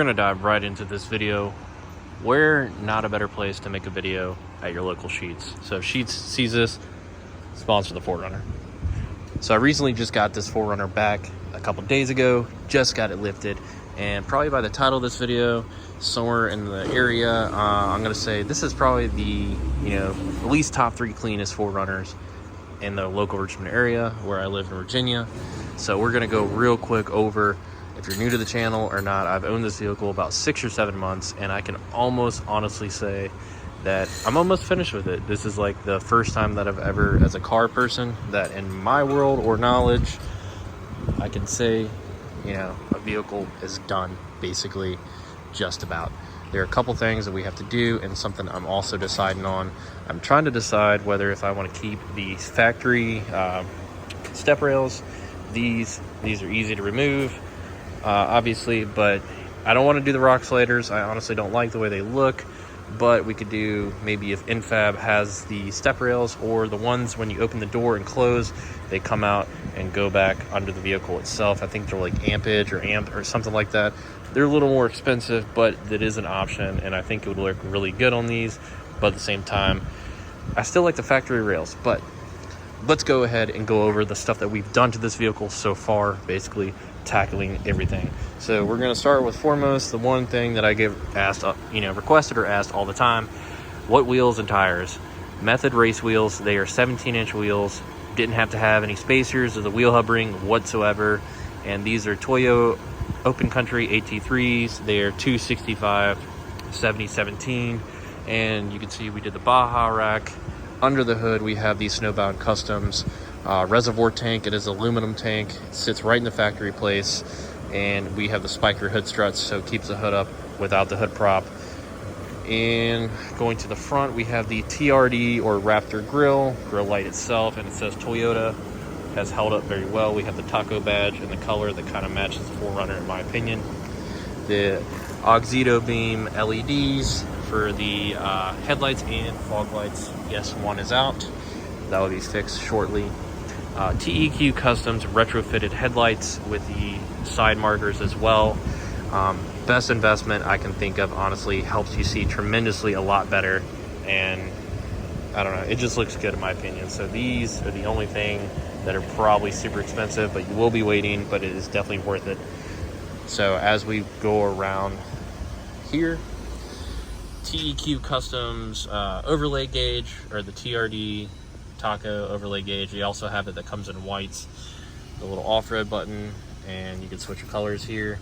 gonna dive right into this video. Where not a better place to make a video at your local Sheetz. So if Sheetz sees this, sponsor the 4Runner. So I recently just got this 4Runner back a couple days ago, just got it lifted, and probably by the title of this video, somewhere in the area, I'm gonna say this is probably the at least top 3 cleanest 4Runners in the local Richmond area where I live in Virginia. So we're gonna go real quick over, if you're new to the channel or not. I've owned this vehicle about 6 or 7 months, and I can almost honestly say that I'm almost finished with it. This is like the first time that I've ever, as a car person, that in my world or knowledge, I can say, a vehicle is done, basically, just about. There are a couple things that we have to do, and something I'm also deciding on. I'm trying to decide whether if I want to keep the factory step rails. These are easy to remove, obviously, but I don't want to do the rock sliders. I honestly don't like the way they look, but we could do, maybe if Infab has the step rails, or the ones when you open the door and close, they come out and go back under the vehicle itself. I think they're like ampage or amp or something like that. They're a little more expensive, but it is an option, and I think it would look really good on these. But at the same time, I still like the factory rails. But let's go ahead and go over the stuff that we've done to this vehicle so far, basically tackling everything. So we're going to start with foremost the one thing that I get asked, requested or asked all the time: what wheels and tires? Method race wheels. They are 17-inch wheels. Didn't have to have any spacers or the wheel hub ring whatsoever. And these are Toyo Open Country AT3s. They are 265 7017, and you can see we did the Baja rack. Under the hood, we have the Snowbound Customs reservoir tank. It is an aluminum tank. It sits right in the factory place, and we have the spiker hood struts, so it keeps the hood up without the hood prop. And going to the front, we have the TRD or Raptor grill light itself, and it says Toyota. Has held up very well. We have the taco badge in the color that kind of matches the 4Runner, in my opinion. The Oxydo beam LEDs for the headlights and fog lights. Yes, one is out. That will be fixed shortly. TEQ Customs retrofitted headlights with the side markers as well. Best investment I can think of, honestly. Helps you see tremendously a lot better, and I don't know, it just looks good in my opinion. So these are the only thing that are probably super expensive, but you will be waiting, but it is definitely worth it. So as we go around here, TEQ Customs overlay gauge, or the TRD Taco overlay gauge. We also have it that comes in whites, the little off-road button, and you can switch your colors here.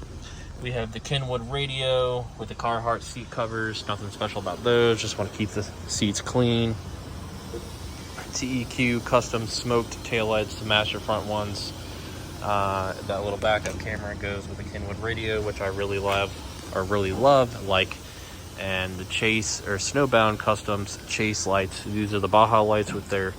We have the Kenwood radio with the Carhartt seat covers. Nothing special about those, just want to keep the seats clean. TEQ Custom smoked taillights to match your front ones. That little backup camera goes with the Kenwood radio, which I really love. And the Chase or Snowbound Customs Chase lights. These are the Baja lights with their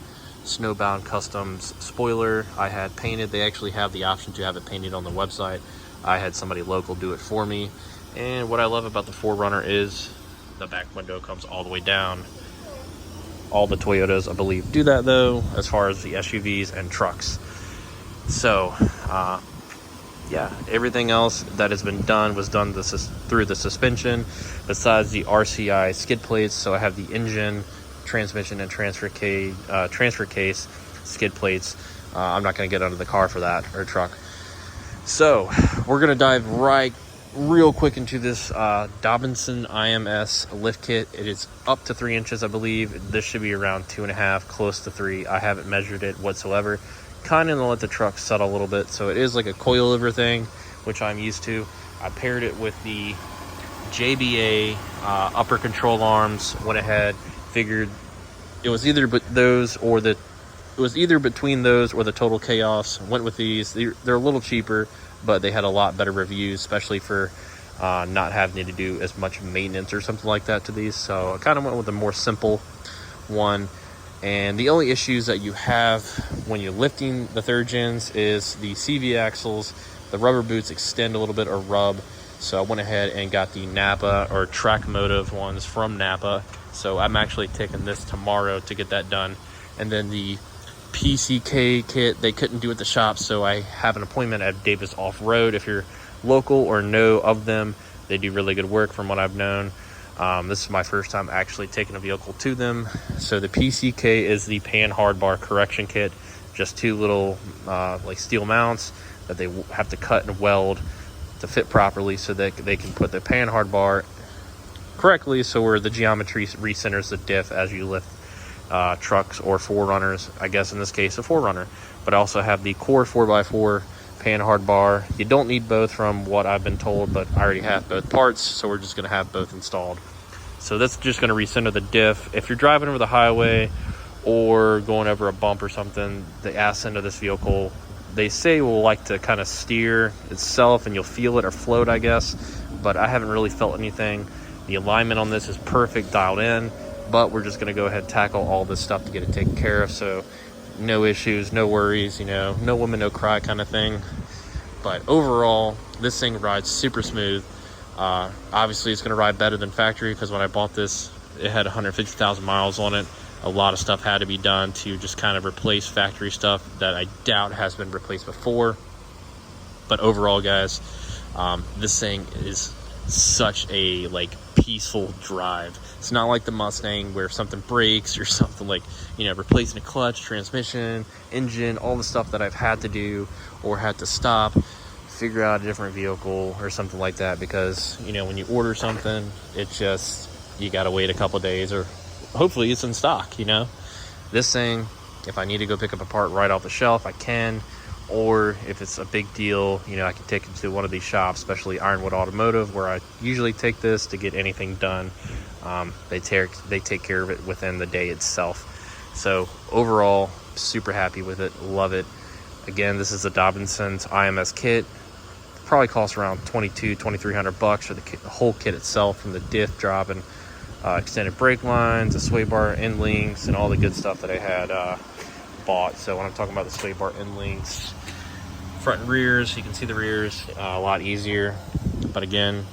Snowbound Customs spoiler. I had painted. They actually have the option to have it painted on the website. I had somebody local do it for me. And what I love about the 4Runner is the back window comes all the way down. All the Toyotas, I believe, do that, though, as far as the SUVs and trucks. So, yeah, everything else that has been done was done through the suspension, besides the RCI skid plates. So I have the engine, transmission, and transfer case skid plates. I'm not going to get under the car for that, or truck. So we're going to dive real quick into this Dobinson IMS lift kit. It is up to 3 inches, I believe. This should be around 2.5, close to 3. I haven't measured it whatsoever. Kind of let the truck settle a little bit. So it is like a coilover thing, which I'm used to. I paired it with the JBA upper control arms. Went ahead, figured it was either between those or the Total Chaos. Went with these. They're a little cheaper, but they had a lot better reviews, especially for not having to do as much maintenance or something like that to these. So I kind of went with a more simple one. And the only issues that you have when you're lifting the third gens is the CV axles. The rubber boots extend a little bit or rub. So I went ahead and got the Napa or Track Motive ones from Napa. So I'm actually taking this tomorrow to get that done. And then the PCK kit, they couldn't do at the shop, so I have an appointment at Davis Off-Road. If you're local or know of them, They do really good work from what I've known. This is my first time actually taking a vehicle to them. So the PCK is the pan hard bar correction kit. Just two little like steel mounts that they have to cut and weld to fit properly so that they can put the pan hard bar correctly, so where the geometry recenters the diff as you lift trucks or 4Runners. I guess in this case a 4Runner. But I also have the core 4x4 pan hard bar. You don't need both from what I've been told, but I already have both parts, so we're just going to have both installed. So that's just going to recenter the diff. If you're driving over the highway or going over a bump or something, the ass end of this vehicle, they say, will like to kind of steer itself and you'll feel it or float, I guess, but I haven't really felt anything. The alignment on this is perfect, dialed in, but we're just going to go ahead and tackle all this stuff to get it taken care of. So no issues, no worries, you know, no woman, no cry kind of thing. But overall, this thing rides super smooth. Obviously, it's going to ride better than factory because when I bought this, it had 150,000 miles on it. A lot of stuff had to be done to just kind of replace factory stuff that I doubt has been replaced before. But overall, guys, this thing is such a like peaceful drive. It's not like the Mustang where if something breaks or something, like, you know, replacing a clutch, transmission, engine, all the stuff that I've had to do or had to stop, figure out a different vehicle or something like that, because, you know, when you order something, it just, you gotta wait a couple days or hopefully it's in stock. You know, this thing, if I need to go pick up a part right off the shelf, I can. Or if it's a big deal, you know, I can take it to one of these shops, especially Ironwood Automotive, where I usually take this to get anything done. They take care of it within the day itself. So overall, super happy with it. Love it. Again, this is the Dobinson's IMS kit. Probably costs around $2,200-$2,300 for the whole kit itself, from the diff drop and extended brake lines, the sway bar end links, and all the good stuff that I had bought. So when I'm talking about the sway bar end links, front and rears, you can see the rears a lot easier. But again,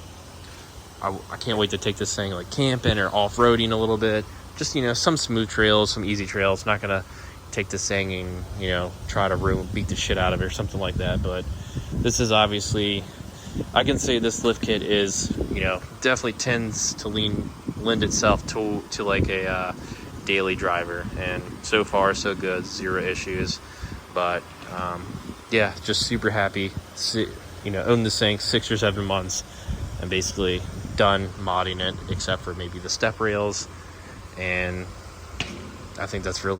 I can't wait to take this thing like camping or off-roading a little bit. Just, you know, some smooth trails, some easy trails. Not gonna take this thing and, you know, try to beat the shit out of it or something like that. But this is obviously, I can say this lift kit is, you know, definitely tends to lend itself to like a daily driver, and so far so good, zero issues. But yeah, just super happy. You know, own this thing 6 or 7 months and basically done modding it, except for maybe the step rails, and I think that's real.